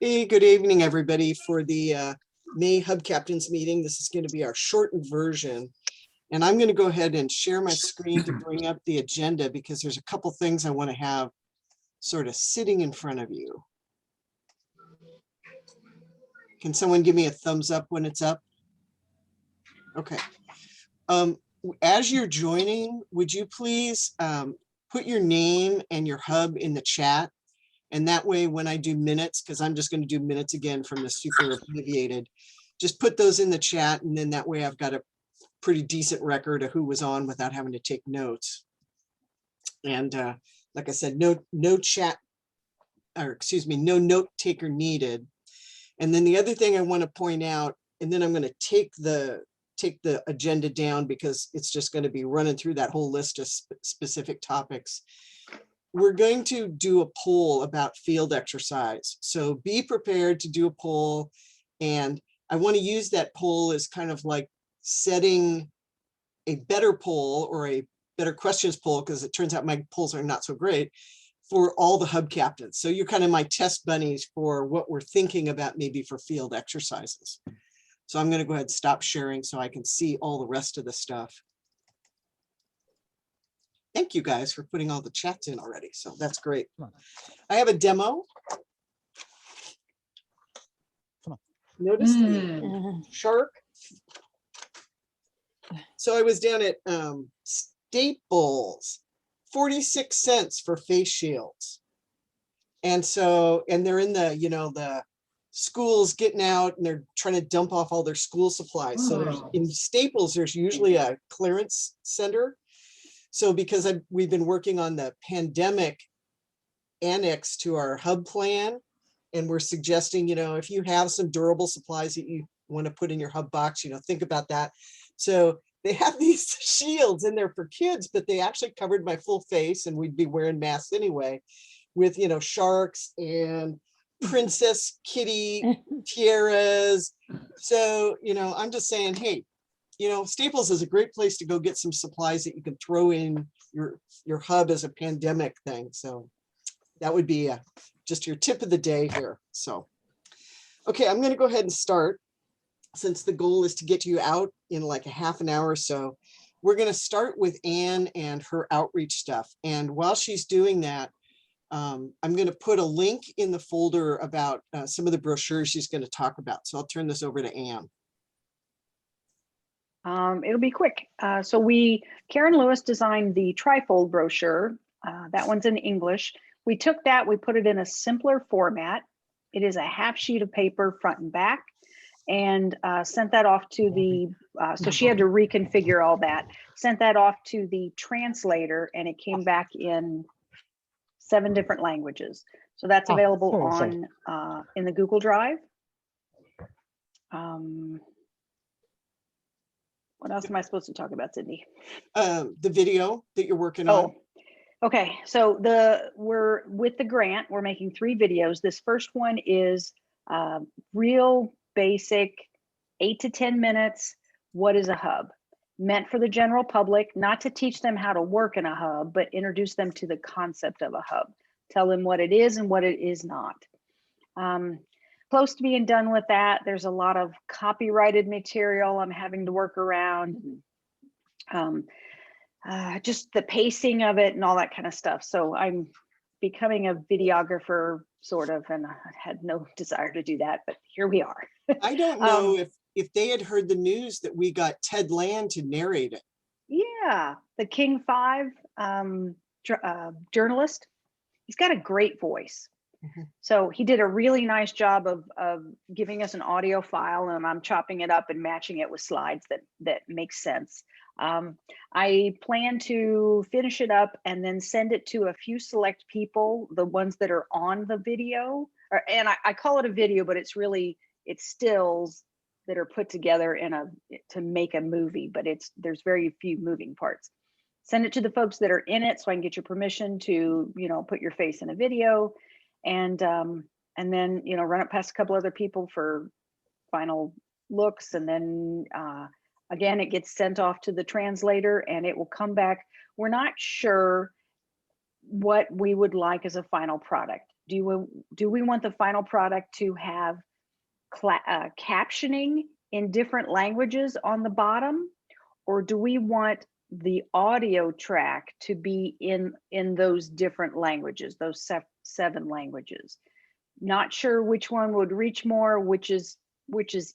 Hey, good evening, everybody, for the May Hub Captains meeting. This is going to be our shortened version. And I'm going to go ahead and share my screen to bring up the agenda because there's a couple things I want to have sort of sitting in front of you. Can someone give me a thumbs up when it's up? Okay. As you're joining, would you please put your name and your hub in the chat? And that way, when I do minutes, because I'm just going to do minutes again from the super abbreviated, just put those in the chat. And then that way I've got a pretty decent record of who was on without having to take notes. And like I said, no chat, or excuse me, no note taker needed. And then the other thing I want to point out, and then I'm going to take the agenda down because it's just going to be running through that whole list of specific topics. We're going to do a poll about field exercise. So be prepared to do a poll. And I want to use that poll as kind of like setting a better poll or a better questions poll, because it turns out my polls are not so great for all the hub captains. So you're kind of my test bunnies for what we're thinking about maybe for field exercises. So I'm going to go ahead and stop sharing so I can see all the rest of the stuff. Thank you guys for putting all the chats in already. So that's great. I have a demo. Notice the shark. So I was down at Staples, 46 cents for face shields. And so, and they're in the, you know, the schools getting out and they're trying to dump off all their school supplies. So there's, in Staples, there's usually a clearance center. So because we've been working on the pandemic annex to our hub plan, and we're suggesting, you know, if you have some durable supplies that you want to put in your hub box, you know, think about that. So they have these shields in there for kids, but they actually covered my full face, and we'd be wearing masks anyway, with, you know, sharks and Princess Kitty tiaras. So, you know, I'm just saying, hey, you know, Staples is a great place to go get some supplies that you can throw in your hub as a pandemic thing. So that would be just your tip of the day here. So, okay, I'm going to go ahead and start, since the goal is to get you out in like a half an hour or so. We're going to start with Anne and her outreach stuff. And while she's doing that, I'm going to put a link in the folder about some of the brochures she's going to talk about. So I'll turn this over to Anne. It'll be quick. So Karen Lewis designed the trifold brochure. That one's in English. We took that, we put it in a simpler format. It is a half sheet of paper, front and back, and sent that off to the, so she had to reconfigure all that, sent that off to the translator, and it came back in 7 different languages. So that's available on in the Google Drive. What else am I supposed to talk about, Cindy? The video that you're working on. Okay. So we're with the grant, we're making 3 videos. This first one is real basic, 8 to 10 minutes. What is a hub? Meant for the general public, not to teach them how to work in a hub, but introduce them to the concept of a hub. Tell them what it is and what it is not. Close to being done with that. There's a lot of copyrighted material I'm having to work around. Just the pacing of it and all that kind of stuff. So I'm becoming a videographer, sort of, and I had no desire to do that, but here we are. I don't know if they had heard the news that we got Ted Land to narrate it. Yeah, the King 5 journalist. He's got a great voice. So he did a really nice job of giving us an audio file, and I'm chopping it up and matching it with slides that makes sense. I plan to finish it up and then send it to a few select people, the ones that are on the video, and I call it a video, but it's stills that are put together to make a movie, but there's very few moving parts. Send it to the folks that are in it so I can get your permission to, you know, put your face in a video. And then, you know, run it past a couple other people for final looks. And then again, it gets sent off to the translator and it will come back. We're not sure what we would like as a final product. Do we want the final product to have captioning in different languages on the bottom, or do we want the audio track to be in those different languages, those 7 languages? Not sure which one would reach more, which is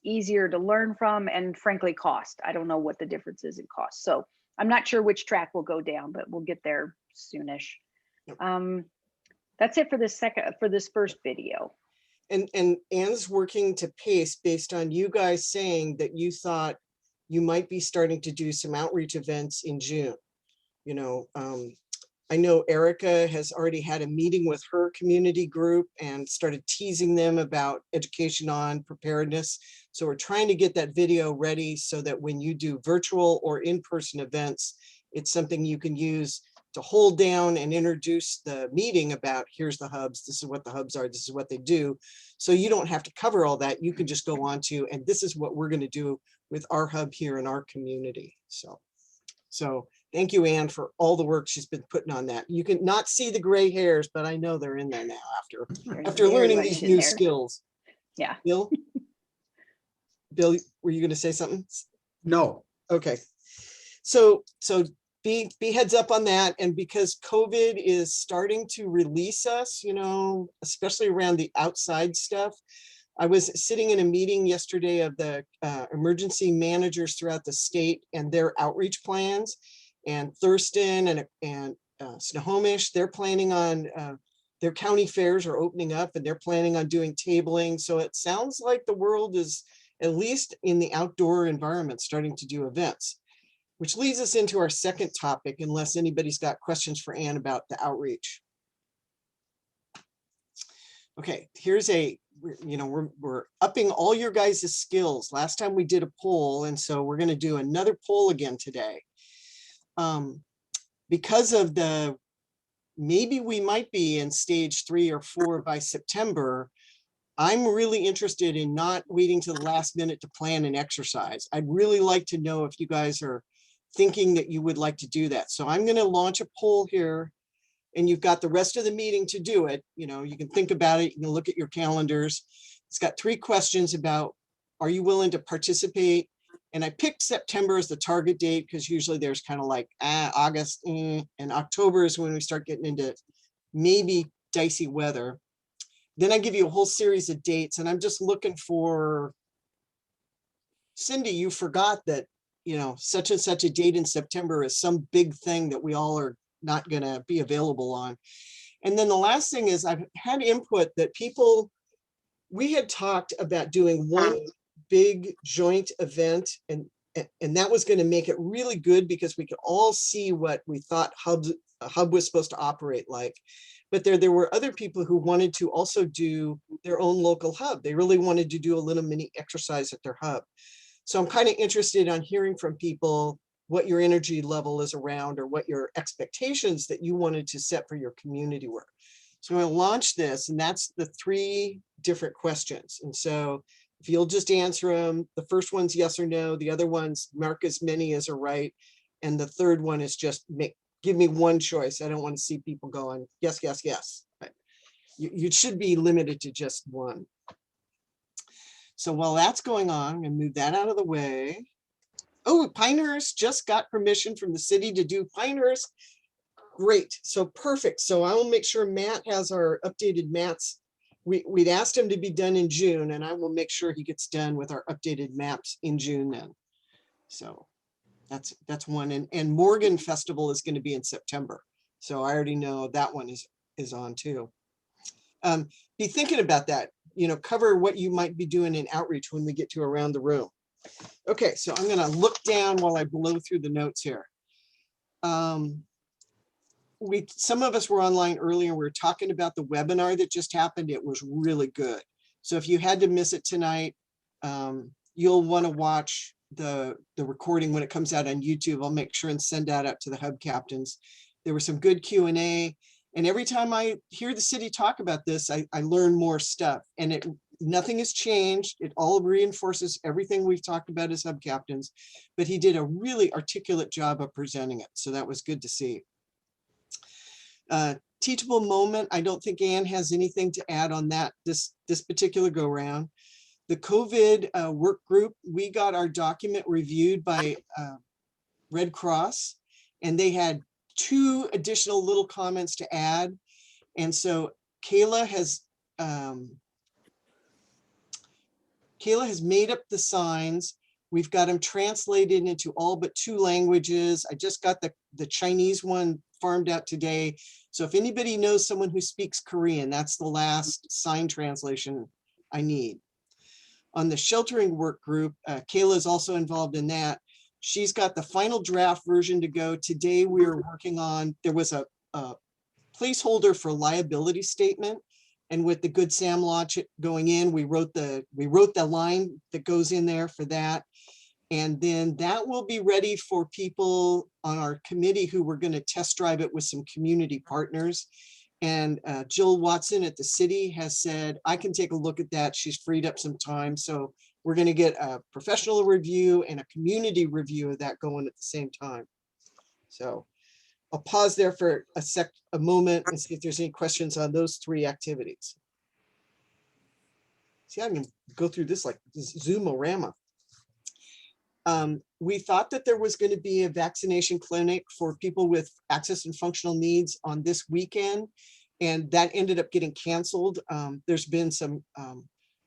easier to learn from, and frankly cost. I don't know what the difference is in cost, so I'm not sure which track will go down, but we'll get there soonish. That's it for this first video. And Anne's working to pace based on you guys saying that you thought you might be starting to do some outreach events in June. You know, I know Erica has already had a meeting with her community group and started teasing them about education on preparedness. So we're trying to get that video ready so that when you do virtual or in-person events, it's something you can use to hold down and introduce the meeting about, here's the hubs, this is what the hubs are, this is what they do. So you don't have to cover all that. You can just go on to, and this is what we're going to do with our hub here in our community. So thank you, Anne, for all the work she's been putting on that. You can not see the gray hairs, but I know they're in there now after learning these new skills. Yeah. Bill, were you going to say something? No. Okay. So be heads up on that. And because COVID is starting to release us, you know, especially around the outside stuff. I was sitting in a meeting yesterday of the emergency managers throughout the state and their outreach plans. And Thurston and Snohomish, they're planning on, their county fairs are opening up and they're planning on doing tabling. So it sounds like the world is, at least in the outdoor environment, starting to do events, which leads us into our second topic, unless anybody's got questions for Anne about the outreach. Okay, here's we're upping all your guys' skills. Last time we did a poll, and so we're going to do another poll again today. Because of maybe we might be in stage 3 or 4 by September, I'm really interested in not waiting to the last minute to plan an exercise. I'd really like to know if you guys are thinking that you would like to do that. So I'm going to launch a poll here, and you've got the rest of the meeting to do it. You know, you can think about it, you can look at your calendars. It's got 3 questions about, are you willing to participate? And I picked September as the target date because usually there's kind of like August, and October is when we start getting into maybe dicey weather. Then I give you a whole series of dates, and I'm just looking for, Cindy, you forgot that, you know, such and such a date in September is some big thing that we all are not going to be available on. And then the last thing is I've had input that we had talked about doing one big joint event, and that was going to make it really good because we could all see what we thought a hub was supposed to operate like. But there were other people who wanted to also do their own local hub. They really wanted to do a little mini exercise at their hub. So I'm kind of interested on hearing from people what your energy level is around, or what your expectations that you wanted to set for your community were. So I'm going to launch this, and that's the 3 different questions. And so if you'll just answer them, the first one's yes or no, the other one's mark as many as are right, and the third one is just give me one choice. I don't want to see people going, yes, yes, yes. But you should be limited to just one. So while that's going on, I'm going to move that out of the way. Oh, Pinehurst just got permission from the city to do Pinehurst. Great. So perfect. So I will make sure Matt has our updated maps. We'd asked him to be done in June, and I will make sure he gets done with our updated maps in June then. So that's one. And Morgan Festival is going to be in September. So I already know that one is on too. Be thinking about that, you know, cover what you might be doing in outreach when we get to around the room. Okay, so I'm going to look down while I blow through the notes here. Some of us were online earlier. We were talking about the webinar that just happened. It was really good. So if you had to miss it tonight, you'll want to watch the recording when it comes out on YouTube. I'll make sure and send that out to the hub captains. There was some good Q&A. And every time I hear the city talk about this, I learn more stuff. And nothing has changed. It all reinforces everything we've talked about as hub captains. But he did a really articulate job of presenting it. So that was good to see. teachable moment. I don't think Anne has anything to add on that this particular go round. The COVID work group, we got our document reviewed by Red Cross, and they had 2 additional little comments to add. And so Kayla has made up the signs. We've got them translated into all but 2 languages. I just got the Chinese one farmed out today. So if anybody knows someone who speaks Korean, that's the last sign translation I need. On the sheltering work group, Kayla is also involved in that. She's got the final draft version to go. Today we're working on, there was a placeholder for liability statement. And with the Good Sam law going in, we wrote the line that goes in there for that. And then that will be ready for people on our committee who we're going to test drive it with some community partners. And Jill Watson at the city has said, I can take a look at that. She's freed up some time. So we're going to get a professional review and a community review of that going at the same time. So I'll pause there for a moment and see if there's any questions on those 3 activities. See, I can go through this like Zoom-orama. We thought that there was going to be a vaccination clinic for people with access and functional needs on this weekend, and that ended up getting canceled. There's been some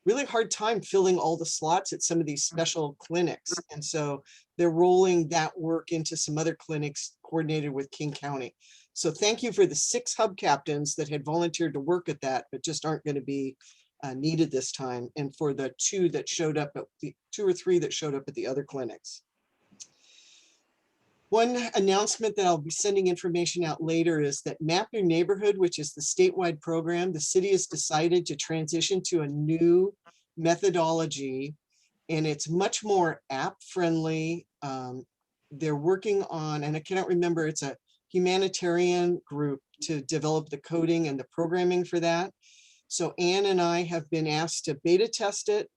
really hard time filling all the slots at some of these special clinics. And so they're rolling that work into some other clinics coordinated with King County. So thank you for the 6 hub captains that had volunteered to work at that, but just aren't going to be needed this time. And for the 2 that showed up at the 2 or 3 that showed up at the other clinics. One announcement that I'll be sending information out later is that Map Your Neighborhood, which is the statewide program, the city has decided to transition to a new methodology, and it's much more app friendly. They're working on, and I cannot remember, it's a humanitarian group to develop the coding and the programming for that. So Anne and I have been asked to beta test it.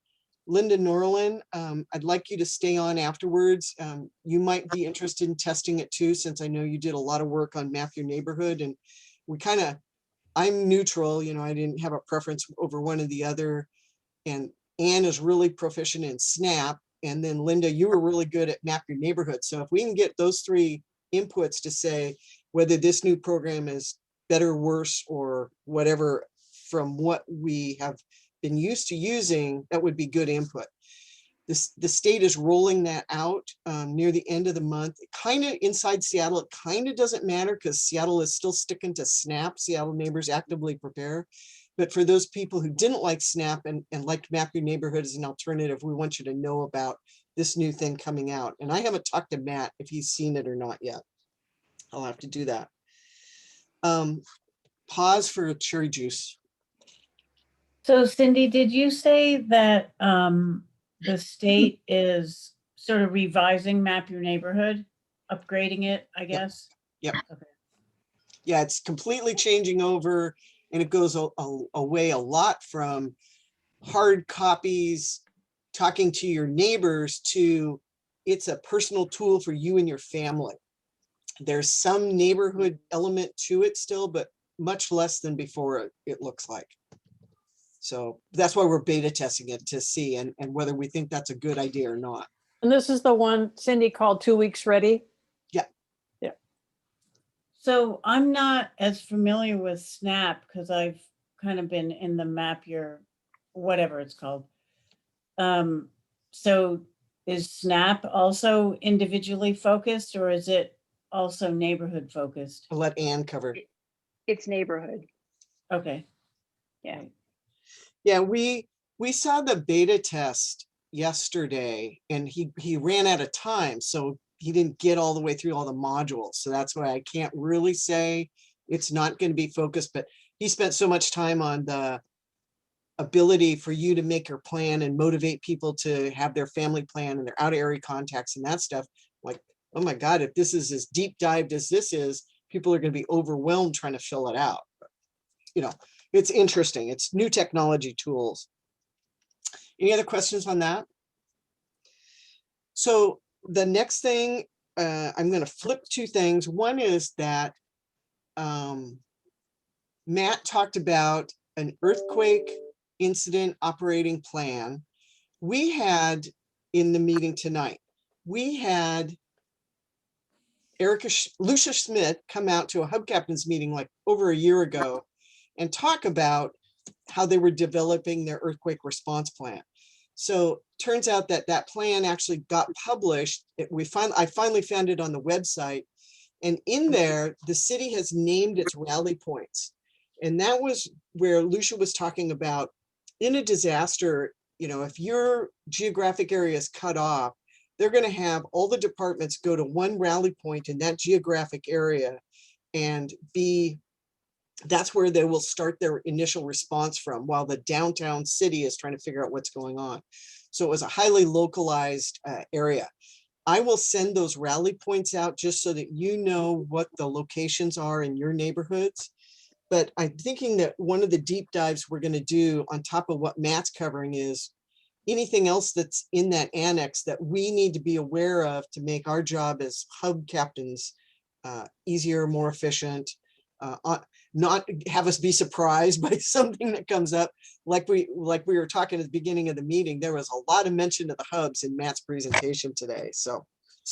Linda Norlin, I'd like you to stay on afterwards. You might be interested in testing it too, since I know you did a lot of work on Map Your Neighborhood, and we I'm neutral, you know, I didn't have a preference over one or the other. And Anne is really proficient in Snap. And then Linda, you were really good at Map Your Neighborhood. So if we can get those 3 inputs to say whether this new program is better, worse, or whatever from what we have been used to using, that would be good input. The state is rolling that out near the end of the month. Kind of inside Seattle, it kind of doesn't matter because Seattle is still sticking to Snap, Seattle Neighbors Actively Prepare. But for those people who didn't like Snap and liked Map Your Neighborhood as an alternative, we want you to know about this new thing coming out. And I haven't talked to Matt if he's seen it or not yet. I'll have to do that. Pause for cherry juice. So Cindy, did you say that the state is sort of revising Map Your Neighborhood, upgrading it, I guess? Yep. Okay. Yeah, it's completely changing over, and it goes away a lot from hard copies, talking to your neighbors, to it's a personal tool for you and your family. There's some neighborhood element to it still, but much less than before, it looks like. So that's why we're beta testing it to see and whether we think that's a good idea or not. And this is the one Cindy called 2 weeks ready. Yeah. Yeah. So I'm not as familiar with Snap because I've kind of been in the Map Your, whatever it's called. So is Snap also individually focused, or is it also neighborhood focused? I'll let Anne cover. It's neighborhood. Okay. Yeah. Yeah, we saw the beta test yesterday, and he ran out of time, so he didn't get all the way through all the modules. So that's why I can't really say it's not going to be focused, but he spent so much time on the ability for you to make your plan and motivate people to have their family plan and their out of area contacts and that stuff. Like, oh my God, if this is as deep dived as this is, people are going to be overwhelmed trying to fill it out. But, you know, it's interesting. It's new technology tools. Any other questions on that? So the next thing, I'm going to flip 2 things. One is that Matt talked about an earthquake incident operating plan. We had in the meeting tonight, we had Lucia Schmidt come out to a hub captains meeting like over a year ago and talk about how they were developing their earthquake response plan. So turns out that that plan actually got published. I finally found it on the website, and in there, the city has named its rally points. And that was where Lucia was talking about in a disaster, you know, if your geographic area is cut off, they're going to have all the departments go to one rally point in that geographic area and that's where they will start their initial response from while the downtown city is trying to figure out what's going on. So it was a highly localized area. I will send those rally points out just so that you know what the locations are in your neighborhoods. But I'm thinking that one of the deep dives we're going to do on top of what Matt's covering is anything else that's in that annex that we need to be aware of to make our job as hub captains easier, more efficient, not have us be surprised by something that comes up. Like we were talking at the beginning of the meeting, there was a lot of mention of the hubs in Matt's presentation today. So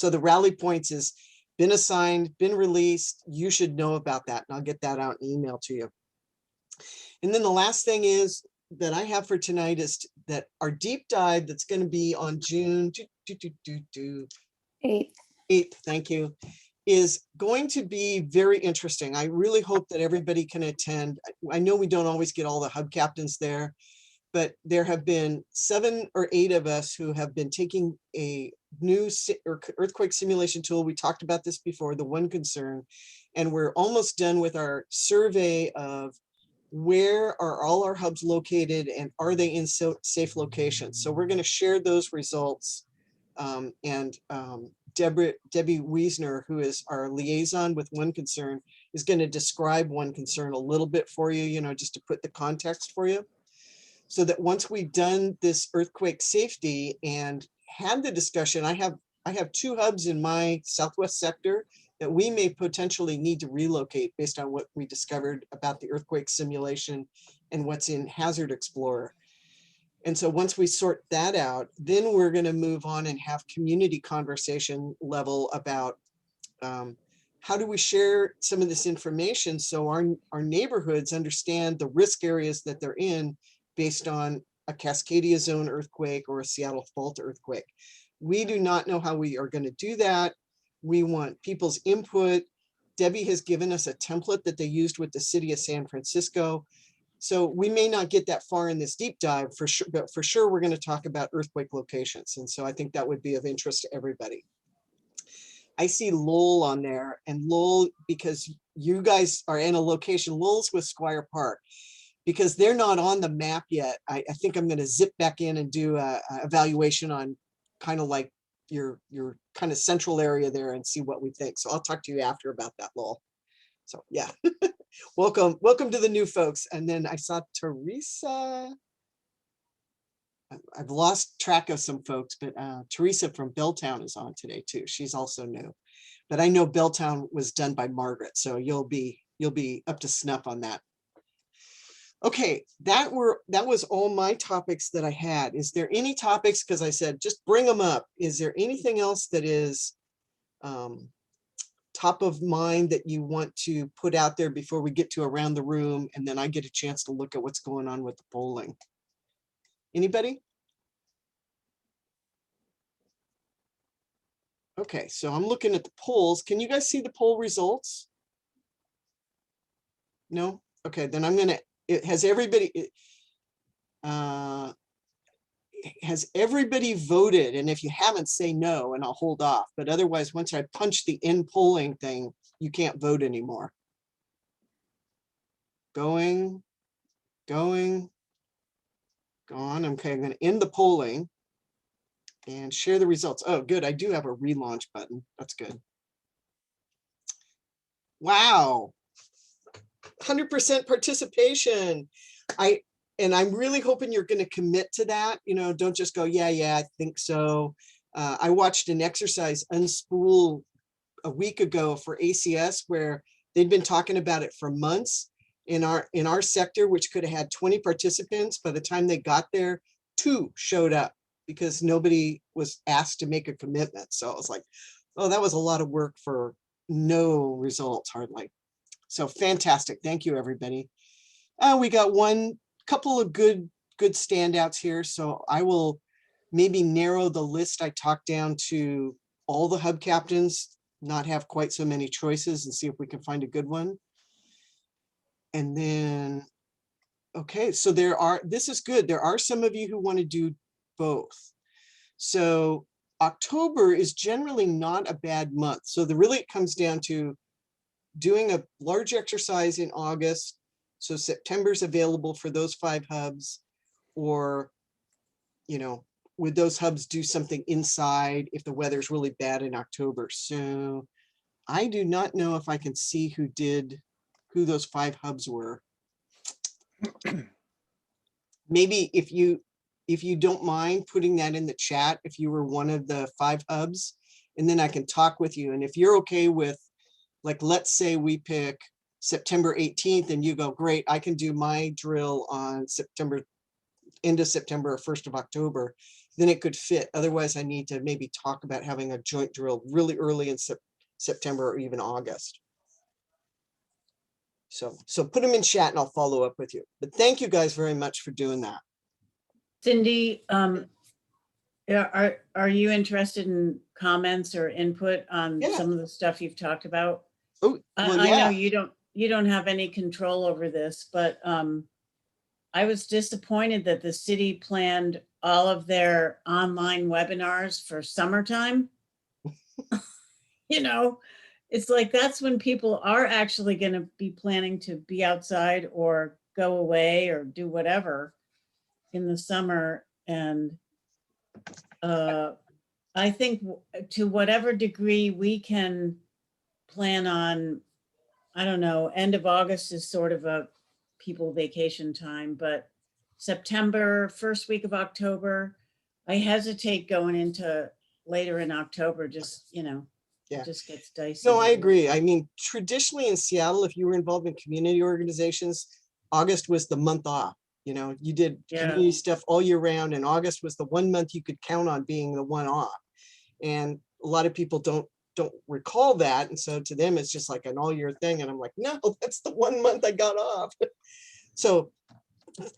the rally points has been assigned, been released. You should know about that, and I'll get that out in email to you. And then the last thing is that I have for tonight is that our deep dive that's going to be on June 8th, thank you, is going to be very interesting. I really hope that everybody can attend. I know we don't always get all the hub captains there, but there have been 7 or 8 of us who have been taking a new earthquake simulation tool. We talked about this before, the One Concern, and we're almost done with our survey of where are all our hubs located and are they in safe locations. So we're going to share those results, and Debbie Wiesner, who is our liaison with One Concern, is going to describe One Concern a little bit for you, you know, just to put the context for you. So that once we've done this earthquake safety and had the discussion, I have 2 hubs in my southwest sector that we may potentially need to relocate based on what we discovered about the earthquake simulation and what's in Hazard Explorer. And so once we sort that out, then we're going to move on and have community conversation level about how do we share some of this information so our neighborhoods understand the risk areas that they're in based on a Cascadia zone earthquake or a Seattle fault earthquake. We do not know how we are going to do that. We want people's input. Debbie has given us a template that they used with the city of San Francisco. So we may not get that far in this deep dive for sure, but for sure we're going to talk about earthquake locations. And so I think that would be of interest to everybody. I see Lowell on there, and Lowell, because you guys are in a location, Lowell's with Squire Park, because they're not on the map yet. I think I'm going to zip back in and do a evaluation on kind of like your kind of central area there and see what we think. So I'll talk to you after about that, Lowell. So yeah, welcome to the new folks. And then I saw Teresa. I've lost track of some folks, but Teresa from Belltown is on today too. She's also new, but I know Belltown was done by Margaret, so you'll be up to snuff on that. Okay, that was all my topics that I had. Is there any topics? Because I said just bring them up. Is there anything else that is top of mind that you want to put out there before we get to around the room, and then I get a chance to look at what's going on with the polling? Anybody? Okay, so I'm looking at the polls. Can you guys see the poll results? No? Okay, then I'm gonna, has everybody voted? And if you haven't, say no, and I'll hold off. But otherwise, once I punch the in polling thing, you can't vote anymore. Going, gone. Okay, I'm gonna end the polling and share the results. Oh, good, I do have a relaunch button. That's good. Wow, 100% participation. I'm really hoping you're going to commit to that. You know, don't just go, yeah, I think so. I watched an exercise Unspool a week ago for ACS where they'd been talking about it for months. in our sector, which could have had 20 participants. By the time they got there, 2 showed up because nobody was asked to make a commitment. So it was like, oh, that was a lot of work for no results hardly. So fantastic. Thank you, everybody. We got one couple of good standouts here. So I will maybe narrow the list I talked down to all the hub captains, not have quite so many choices, and see if we can find a good one. And then, okay, so this is good. There are some of you who want to do both. So October is generally not a bad month. So really it comes down to doing a large exercise in August. So September's available for those 5 hubs, or, would those hubs do something inside if the weather's really bad in October? So I do not know if I can see who those 5 hubs were. Maybe if you don't mind putting that in the chat, if you were one of the 5 hubs, and then I can talk with you. And if you're okay with, like, let's say we pick September 18th and you go, great, I can do my drill on end of September or 1st of October, then it could fit. Otherwise, I need to maybe talk about having a joint drill really early in September or even August. So put them in chat and I'll follow up with you. But thank you guys very much for doing that. Cindy, are you interested in comments or input on some of the stuff you've talked about? Oh, well, I know yeah. you don't have any control over this, but I was disappointed that the city planned all of their online webinars for summertime. It's like, that's when people are actually going to be planning to be outside or go away or do whatever in the summer. And I think to whatever degree we can plan on, I don't know, end of August is sort of a people vacation time, but September, first week of October, I hesitate going into later in October, just, Yeah. it just gets dicey. No, I agree. I mean, traditionally in Seattle, if you were involved in community organizations, August was the month off. You did community stuff all year round, and August was the one month you could count on being the one off. And a lot of people don't recall that. And so to them, it's just like an all year thing. And I'm like, no, that's the one month I got off. So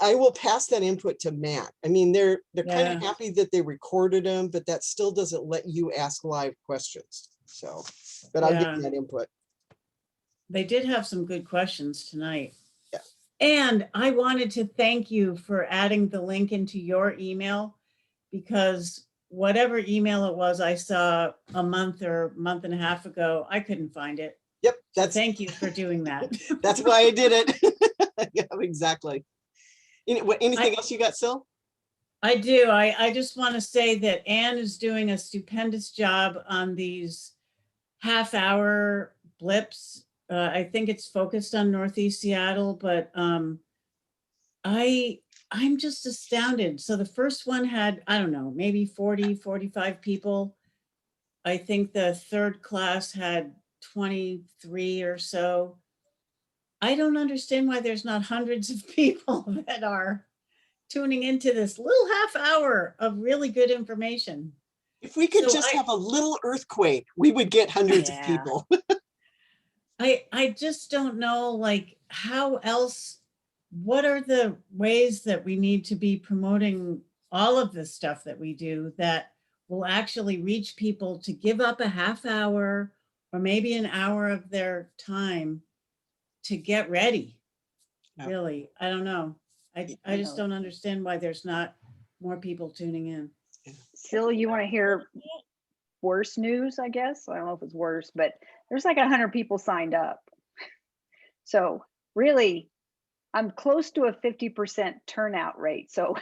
I will pass that input to Matt. I mean, they're kind of happy that they recorded them, but that still doesn't let you ask live questions. So, but I'll give you that input. They did have some good questions tonight. Yeah. And I wanted to thank you for adding the link into your email, because whatever email it was I saw a month or month and a half ago, I couldn't find it. Yep. Thank you for doing that. That's why I did it. Yeah, exactly. Anything else you got, Sil? I do. I just want to say that Anne is doing a stupendous job on these half-hour blips. I think it's focused on Northeast Seattle, but I'm just astounded. So the first one had, I don't know, maybe 40, 45 people. I think the third class had 23 or so. I don't understand why there's not hundreds of people that are tuning into this little half hour of really good information. If we could just have a little earthquake, we would get hundreds of people. I just don't know, like, how else, what are the ways that we need to be promoting all of this stuff that we do that will actually reach people to give up a half hour or maybe an hour of their time to get ready? Yeah. Really, I don't know. I just don't understand why there's not more people tuning in. Sil, you want to hear worse news, I guess? I don't know if it's worse, but there's like 100 people signed up. So really, I'm close to a 50% turnout rate. So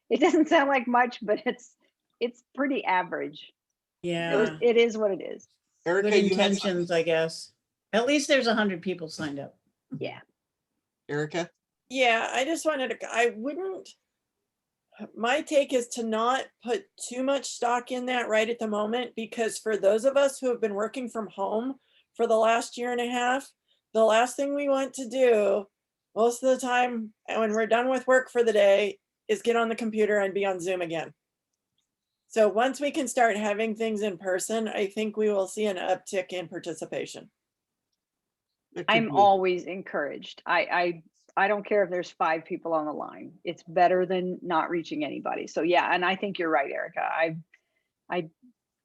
it doesn't sound like much, but it's pretty average. Yeah. It is what it is. Erica, good intentions, I guess. At least there's 100 people signed up. Yeah. Erica? Yeah, I just wanted to, my take is to not put too much stock in that right at the moment, because for those of us who have been working from home for the last year and a half, the last thing we want to do most of the time, and when we're done with work for the day, is get on the computer and be on Zoom again. So once we can start having things in person, I think we will see an uptick in participation. That could I'm be. always encouraged. I don't care if there's 5 people on the line. It's better than not reaching anybody. So yeah, and I think you're right, Erica. I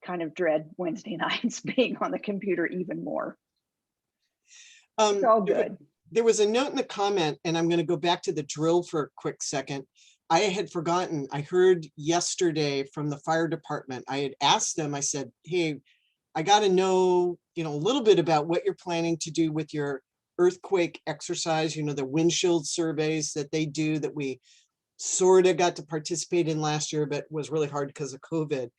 kind of dread Wednesday nights being on the computer even more. It's all good. There was a note in the comment, and I'm going to go back to the drill for a quick second. I had forgotten. I heard yesterday from the fire department. I had asked them, I said, hey, I got to know, a little bit about what you're planning to do with your earthquake exercise, the windshield surveys that they do that we sort of got to participate in last year, but was really hard because of COVID.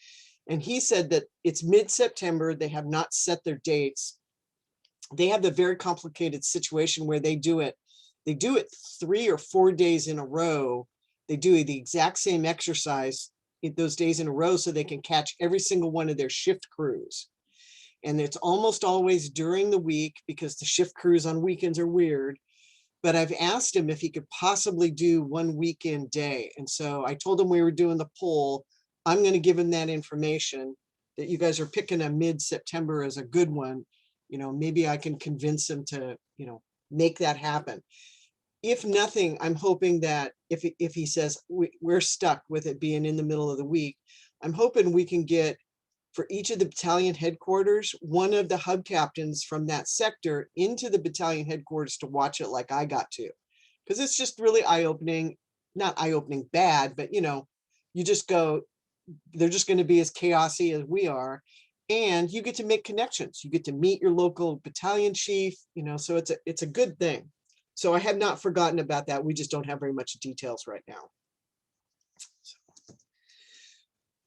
And he said that it's mid-September. They have not set their dates. They have the very complicated situation where they do it 3 or 4 days in a row. They do the exact same exercise those days in a row so they can catch every single one of their shift crews. And it's almost always during the week because the shift crews on weekends are weird. But I've asked him if he could possibly do one weekend day. And so I told him we were doing the poll. I'm going to give him that information that you guys are picking a mid-September as a good one. Maybe I can convince him to, make that happen. If nothing, I'm hoping that if he says we're stuck with it being in the middle of the week, I'm hoping we can get for each of the battalion headquarters, one of the hub captains from that sector into the battalion headquarters to watch it like I got to. Because it's just really eye-opening, not eye-opening bad, but you just go, they're just going to be as chaotic as we are. And you get to make connections. You get to meet your local battalion chief, so it's a good thing. So I have not forgotten about that. We just don't have very much details right now.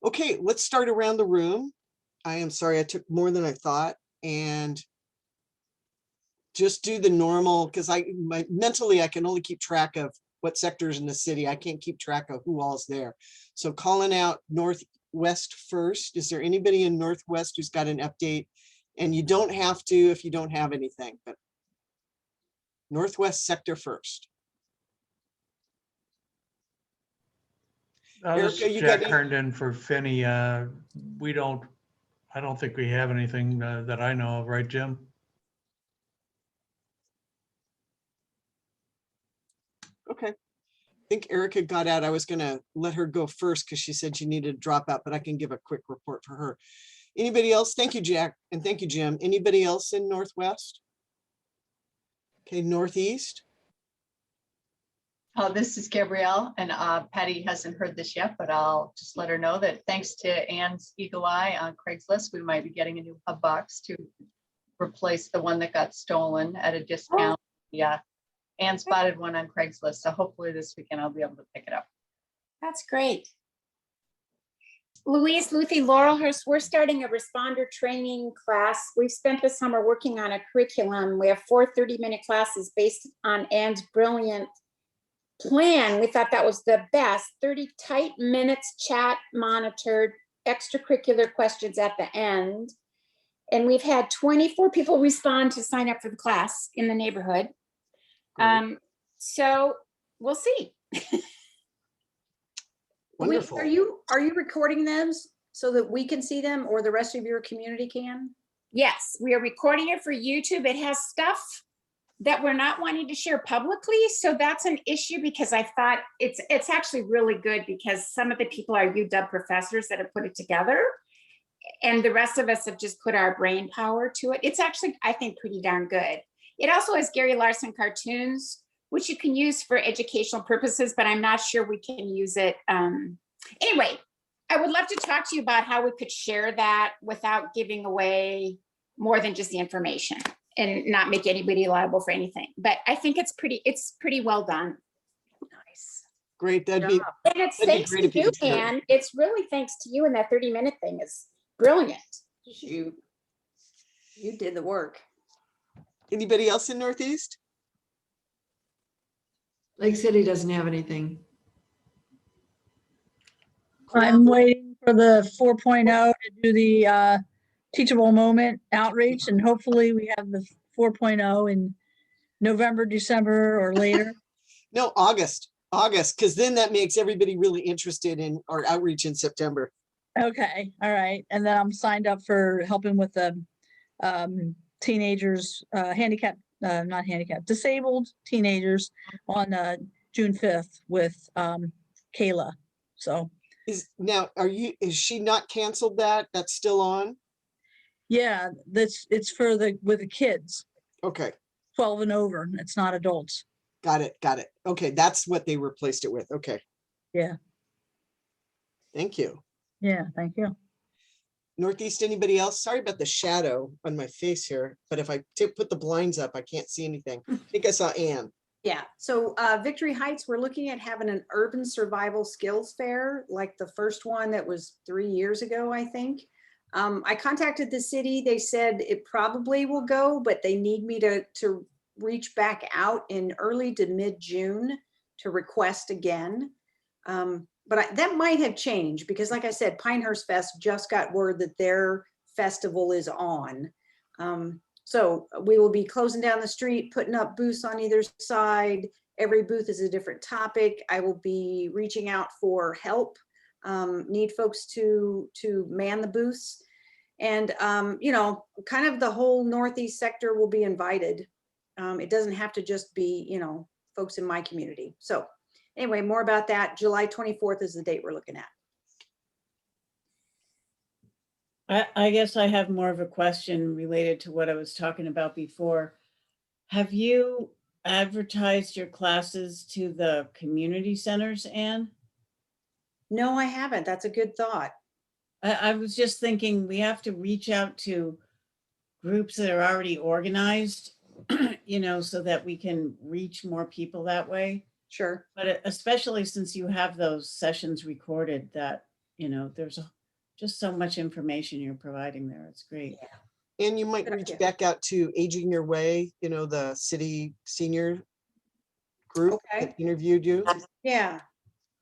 Okay, let's start around the room. I am sorry, I took more than I thought, and just do the normal, because mentally I can only keep track of what sectors in the city. I can't keep track of who all's there. So calling out Northwest first. Is there anybody in Northwest who's got an update? And you don't have to if you don't have anything, but Northwest sector first. This Erica, is you Jack got Herndon for Finney. I don't think we have anything that I know of, right, Jim? Okay. I think Erica got out. I was going to let her go first because she said she needed to drop out, but I can give a quick report for her. Anybody else? Thank you, Jack. And thank you, Jim. Anybody else in Northwest? Okay, Northeast. This is Gabrielle, and Patty hasn't heard this yet, but I'll just let her know that thanks to Ann's eagle eye on Craigslist, we might be getting a new hub box to replace the one that got stolen at a discount. Yeah, Ann spotted one on Craigslist, so hopefully this weekend I'll be able to pick it up. That's great. Louise Luthi Laurelhurst, we're starting a responder training class. We've spent the summer working on a curriculum. We have 4 30-minute classes based on Ann's brilliant plan. We thought that was the best. 30 tight minutes, chat monitored, extracurricular questions at the end. And we've had 24 people respond to sign up for the class in the neighborhood. So we'll see. Wonderful. Are you recording them so that we can see them or the rest of your community can? Yes, we are recording it for YouTube. It has stuff that we're not wanting to share publicly. So that's an issue because I thought it's actually really good because some of the people are UW professors that have put it together. And the rest of us have just put our brain power to it. It's actually, I think, pretty darn good. It also has Gary Larson cartoons, which you can use for educational purposes, but I'm not sure we can use it. Anyway, I would love to talk to you about how we could share that without giving away more than just the information and not make anybody liable for anything. But I think it's pretty well done. Nice. Great. That'd be And it's thanks great to if you you, could share it. Ann. It's really thanks to you, and that 30-minute thing is brilliant. You did the work. Anybody else in Northeast? Lake City doesn't have anything. I'm waiting for the 4.0 to do the teachable moment outreach, and hopefully we have the 4.0 in November, December, or later? No, August, because then that makes everybody really interested in our outreach in September. Okay, all right. And then I'm signed up for helping with the teenagers, not handicapped, disabled teenagers on June 5th with Kayla. So, Is she not canceled that? That's still on? yeah, it's for with the kids, Okay, 12 and over. It's not adults. got it. Okay, that's what they replaced it with. Okay, Yeah, thank you. yeah, thank you. Northeast, anybody else? Sorry about the shadow on my face here, but if I put the blinds up, I can't see anything. I think I saw Ann. Yeah, so Victory Heights, we're looking at having an urban survival skills fair, like the first one that was 3 years ago, I think. I contacted the city. They said it probably will go, but they need me to reach back out in early to mid-June to request again. But that might have changed because, like I said, Pinehurst Fest just got word that their festival is on. So we will be closing down the street, putting up booths on either side. Every booth is a different topic. I will be reaching out for help, need folks to man the booths. And, kind of the whole Northeast sector will be invited. It doesn't have to just be, folks in my community. So anyway, more about that. July 24th is the date we're looking at. I guess I have more of a question related to what I was talking about before. Have you advertised your classes to the community centers, Anne? No, I haven't. That's a good thought. I was just thinking we have to reach out to groups that are already organized, so that we can reach more people that way. Sure. But especially since you have those sessions recorded that, there's just so much information you're providing there. It's great. Yeah. And you might Good reach idea. back out to Aging Your Way, the city senior group Okay. that interviewed you. Yeah.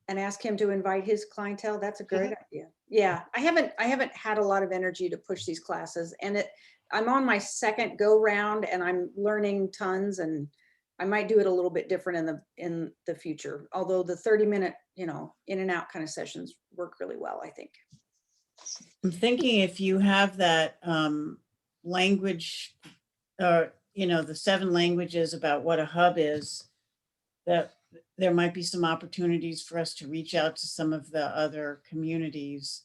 And ask him to invite his clientele. That's a great idea. Yeah. I haven't had a lot of energy to push these classes, and I'm on my second go round and I'm learning tons, and I might do it a little bit different in the future. Although the 30-minute, in and out kind of sessions work really well, I think. I'm thinking if you have that language, or, the 7 languages about what a hub is, that there might be some opportunities for us to reach out to some of the other communities.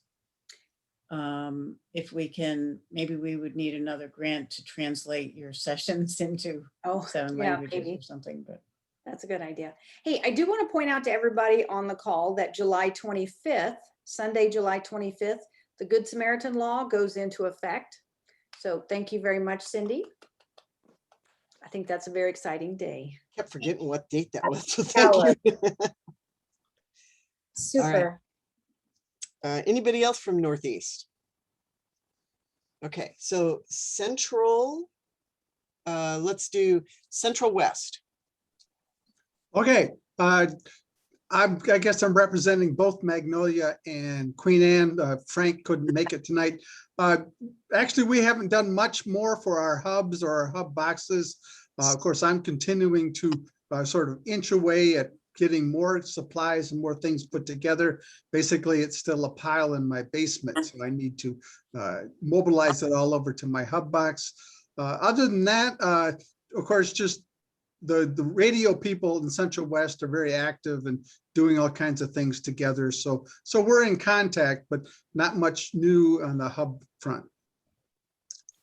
If we can, maybe we would need another grant to translate your sessions into 7 languages maybe. or something, but. That's a good idea. Hey, I do want to point out to everybody on the call that July 25th, Sunday, July 25th, the Good Samaritan law goes into effect. So thank you very much, Cindy. I think that's a very exciting day. Kept forgetting what date that was. So thank you. Super. Anybody else from Northeast? Okay, so Central, let's do Central West. Okay, I guess I'm representing both Magnolia and Queen Anne. Frank couldn't make it tonight. Actually, we haven't done much more for our hubs or our hub boxes. Of course, I'm continuing to sort of inch away at getting more supplies and more things put together. Basically, it's still a pile in my basement, so I need to mobilize it all over to my hub box. Other than that, of course, just the radio people in Central West are very active and doing all kinds of things together. So we're in contact, but not much new on the hub front.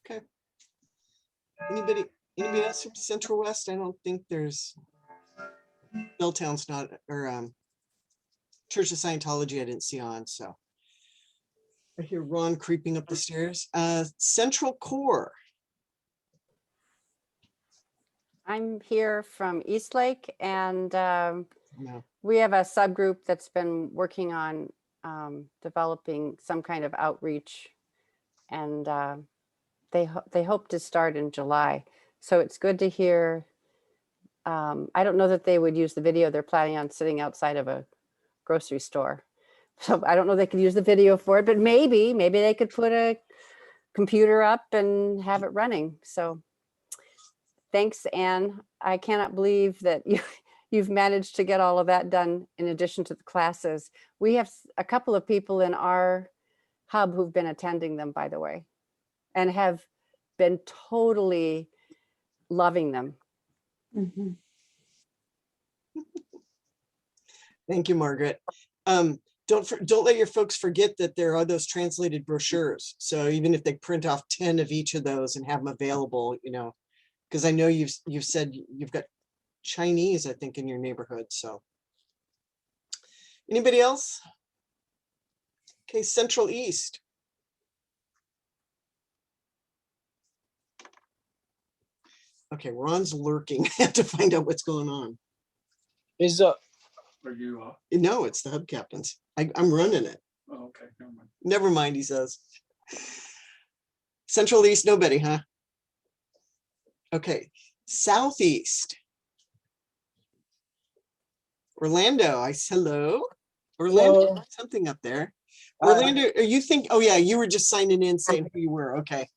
Okay. Anybody else from Central West? I don't think there's. Belltown's not, or Church of Scientology I didn't see on, so. I hear Ron creeping up the stairs. Central Core. I'm here from Eastlake, and No. we have a subgroup that's been working on developing some kind of outreach, and they hope to start in July. So it's good to hear. I don't know that they would use the video. They're planning on sitting outside of a grocery store. So I don't know they could use the video for it, but maybe they could put a computer up and have it running. So thanks, Anne. I cannot believe that you've managed to get all of that done in addition to the classes. We have a couple of people in our hub who've been attending them, by the way, and have been totally loving them. Mm-hmm. Thank you, Margaret. Don't let your folks forget that there are those translated brochures. So even if they print off 10 of each of those and have them available, you know, because I know you've said you've got Chinese, I think, in your neighborhood. So anybody else? Okay, Central East. Okay, Ron's lurking. I have to find out what's going on. Is are you No, it's the hub captains. I'm running it. oh, okay, never mind. Never mind, he says. Central East, nobody, huh? Okay, Southeast. Orlando, hello. Orlando, Hello. something up there. Hi. Orlando, are you think, oh yeah, you were just signing in saying who you were, okay.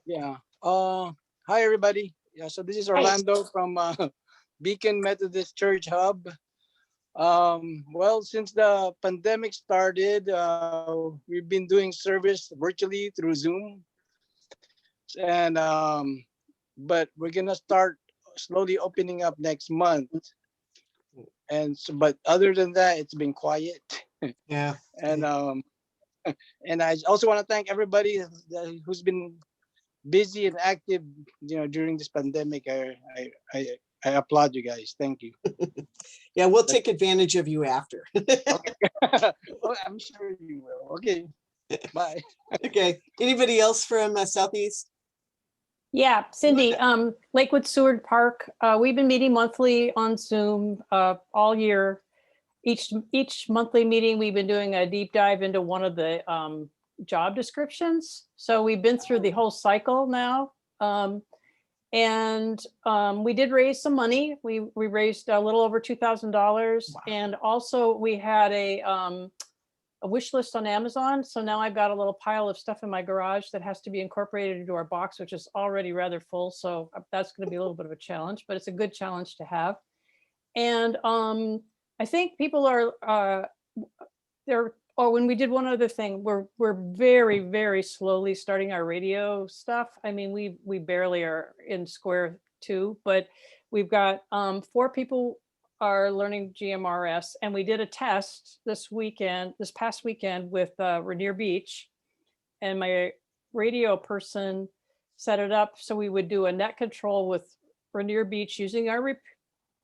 Yeah. Hi everybody. Yeah, so this is Orlando from Beacon Methodist Church Hub. Well, since the pandemic started, we've been doing service virtually through Zoom. And but we're gonna start slowly opening up next month. And so, but other than that, it's been quiet. Yeah. And and I also want to thank everybody who's been busy and active, you know, during this pandemic. I applaud you guys. Thank you. Yeah, we'll take advantage of you after. Oh, I'm sure you will. Okay. Bye. Okay. Anybody else from Southeast? Yeah, Cindy, Lakewood Seward Park. We've been meeting monthly on Zoom all year. Each monthly meeting, we've been doing a deep dive into one of the job descriptions. So we've been through the whole cycle now. And we did raise some money. We raised a little over $2,000. Wow. And also we had a wish list on Amazon. So now I've got a little pile of stuff in my garage that has to be incorporated into our box, which is already rather full. So that's going to be a little bit of a challenge, but it's a good challenge to have. And I think people are they're. Oh, when we did one other thing, we're very, very slowly starting our radio stuff. I mean, we barely are in square two, but we've got 4 people are learning GMRS, and we did a test this past weekend with Rainier Beach, and my radio person set it up so we would do a net control with Rainier Beach using our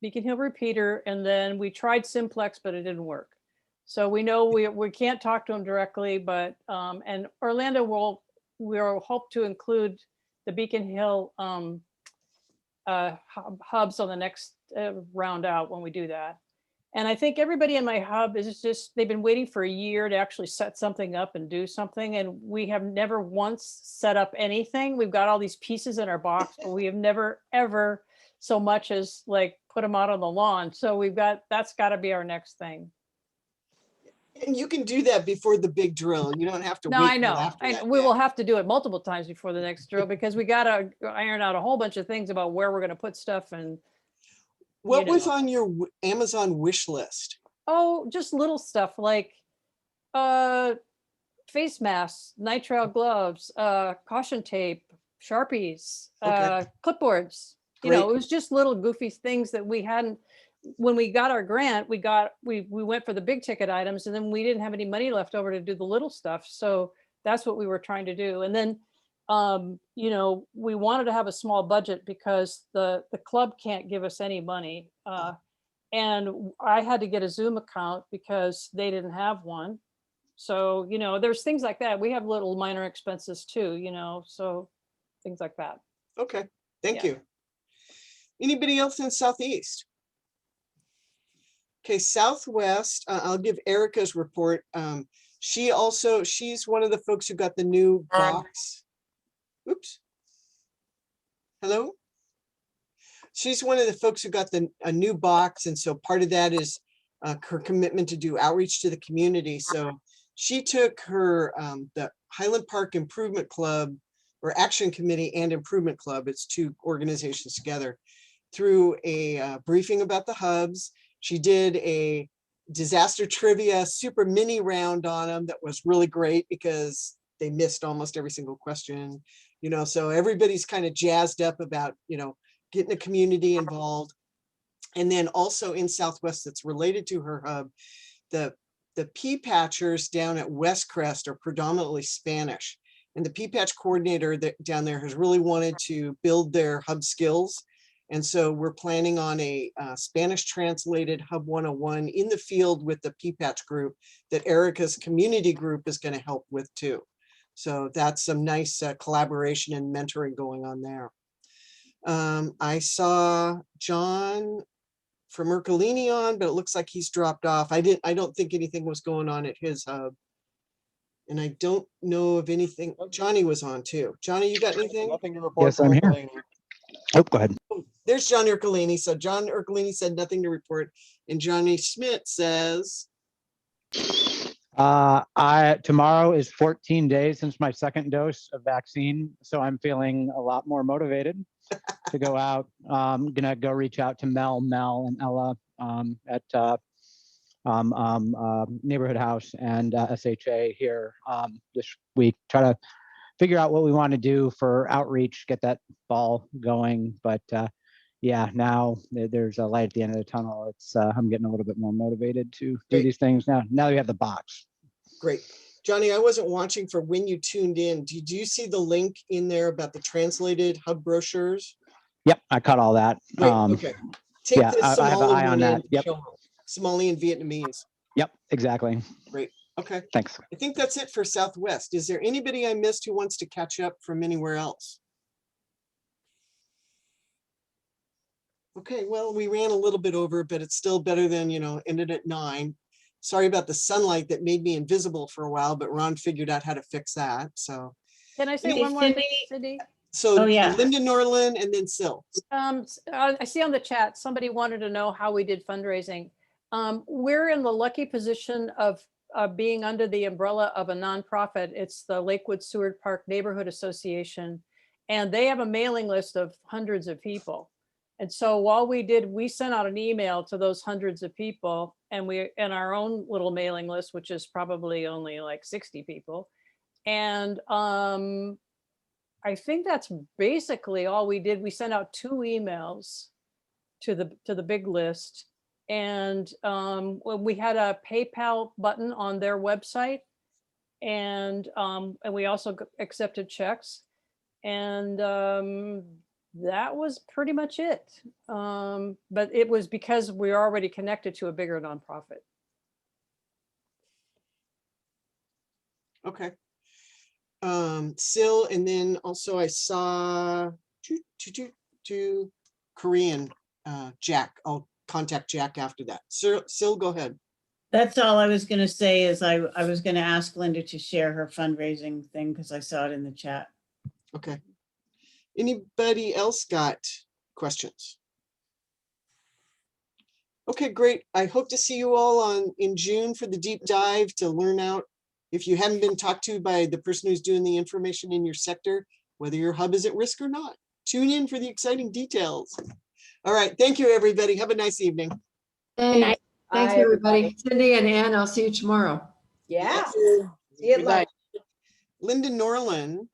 Beacon Hill repeater, and then we tried Simplex, but it didn't work. So we know we can't talk to them directly, but and Orlando we'll hope to include the Beacon Hill hubs on the next round out when we do that. And I think everybody in my hub is just, they've been waiting for a year to actually set something up and do something. And we have never once set up anything. We've got all these pieces in our box, but we have never, ever so much as like put them out on the lawn. So that's got to be our next thing. And you can do that before the big drill. You don't have to wait. No, I know. After that. We will have to do it multiple times before the next drill because we got to iron out a whole bunch of things about where we're going to put stuff. And what was on your Amazon wish list? Oh, just little stuff like face masks, nitrile gloves, caution tape, Sharpies, clipboards. You know, it was just little goofy things that we hadn't. When we got our grant, we went for the big ticket items, and then we didn't have any money left over to do the little stuff. So that's what we were trying to do. And then, you know, we wanted to have a small budget because the club can't give us any money. And I had to get a Zoom account because they didn't have one. So, you know, there's things like that. We have little minor expenses too, you know, so things like that. Okay, thank you. Anybody else in Southeast? Okay, Southwest, I'll give Erica's report. She's one of the folks who got the new box. Oops. Hello? She's one of the folks who got a new box. And so part of that is her commitment to do outreach to the community. So she took her, the Highland Park Improvement Club or Action Committee and Improvement Club, it's 2 organizations together. through a briefing about the hubs. She did a disaster trivia super mini round on them that was really great because they missed almost every single question, you know, so everybody's kind of jazzed up about, you know, getting the community involved. And then also in Southwest, that's related to her hub, the Pea Patchers down at West Crest are predominantly Spanish. And the Pea Patch coordinator that down there has really wanted to build their hub skills. And so we're planning on a Spanish translated Hub 101 in the field with the Pea Patch group that Erica's community group is going to help with too. So that's some nice collaboration and mentoring going on there. I saw John from Mercolini on, but it looks like he's dropped off. I don't think anything was going on at his hub. And I don't know of anything. Johnny was on too. Johnny, you got anything? Nothing to report. Yes, I'm here. Oh, go ahead. There's John Ercolini. So John Ercolini said nothing to report. And Johnny Schmidt says, Tomorrow is 14 days since my second dose of vaccine, so I'm feeling a lot more motivated to go out. I'm gonna go reach out to Mel, and Ella at Neighborhood House and SHA here this week. Try to figure out what we want to do for outreach, get that ball going. But yeah, now there's a light at the end of the tunnel. It's I'm getting a little bit more motivated to do these things now. Now that we have the box. great. Johnny, I wasn't watching for when you tuned in. Did you see the link in there about the translated hub brochures? Yep, I caught all that. Great, okay. Take yeah, the I have an eye on that. Yep. Somali and Vietnamese. Yep, exactly. Great. Okay. Thanks. I think that's it for Southwest. Is there anybody I missed who wants to catch up from anywhere else? Okay, well, we ran a little bit over, but it's still better than, you know, ended at 9. Sorry about the sunlight that made me invisible for a while, but Ron figured out how to fix that. So, Can I say Hey, one more thing, Cindy? so Oh, yeah. Linda Norland and then Sil. I see on the chat, somebody wanted to know how we did fundraising. We're in the lucky position of being under the umbrella of a nonprofit. It's the Lakewood Seward Park Neighborhood Association, and they have a mailing list of hundreds of people. And so while we sent out an email to those hundreds of people, and we in our own little mailing list, which is probably only like 60 people. And I think that's basically all we did. We sent out 2 emails to the big list. And we had a PayPal button on their website, and we also accepted checks, and that was pretty much it. But it was because we're already connected to a bigger nonprofit. Okay. Sil, and then also I saw Korean Jack. I'll contact Jack after that. Sil, go ahead. That's all I was going to say is I was going to ask Linda to share her fundraising thing because I saw it in the chat. Okay. Anybody else got questions? Okay, great. I hope to see you all in June for the deep dive to learn out if you haven't been talked to by the person who's doing the information in your sector, whether your hub is at risk or not. Tune in for the exciting details. All right. Thank you, everybody. Have a nice evening. Thanks, everybody. Cindy and Ann, I'll see you tomorrow. Yeah. Yes. See you at lunch. Linda Norland